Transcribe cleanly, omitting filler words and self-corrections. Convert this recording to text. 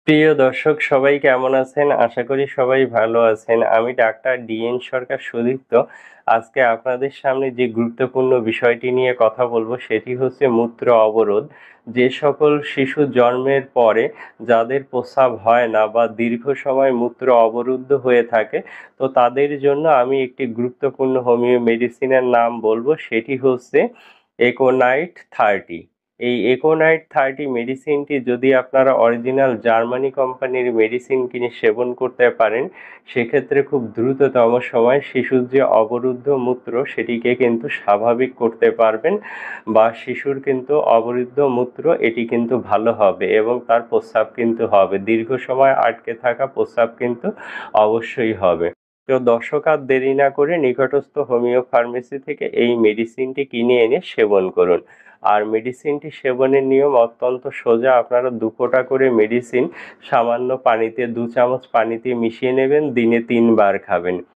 প্রিয় দর্শক সবাই কেমন আছেন? আশা করি সবাই ভালো আছেন। আমি ডাক্তার ডিএন সরকার সুদীপ্ত। আজকে আপনাদের সামনে যে গুরুত্বপূর্ণ বিষয়টি নিয়ে কথা বলবো সেটি হচ্ছে মূত্র অবরোধ। যে সকল শিশু জন্মের পরে যাদের প্রস্রাব হয় না বা দীর্ঘ সময় মূত্র অবরুদ্ধ হয়ে থাকে, তো তাদের জন্য আমি একটি গুরুত্বপূর্ণ হোমিও মেডিসিনের নাম বলবো, সেটি হচ্ছে এकोनाइट 30। এই এकोनाइट 30 মেডিসিনটি যদি আপনারা অরিজিনাল জার্মানি কোম্পানির মেডিসিন কিনে সেবন করতে পারেন, সেক্ষেত্রে খুব দ্রুততম সময়ে শিশুর যে অবরুদ্ধ মূত্র সেটিকে কিন্তু স্বাভাবিক করতে পারবেন, বা শিশুর কিন্তু অবরুদ্ধ মূত্র এটি কিন্তু ভালো হবে এবং তার প্রস্রাব কিন্তু হবে। দীর্ঘ সময় আটকে থাকা প্রস্রাব কিন্তু অবশ্যই হবে। তো দর্শক আর দেরি না করে নিকটস্থ হোমিও ফার্মেসি থেকে এই মেডিসিনটি কিনে এনে সেবন করুন। আর মেডিসিনটি সেবনের নিয়ম অত্যন্ত সোজা। আপনারা ২ ফোঁটা করে মেডিসিন সামান্য পানিতে ২ চামচ পানিতে মিশিয়ে নেবেন, দিনে ৩ বার খাবেন।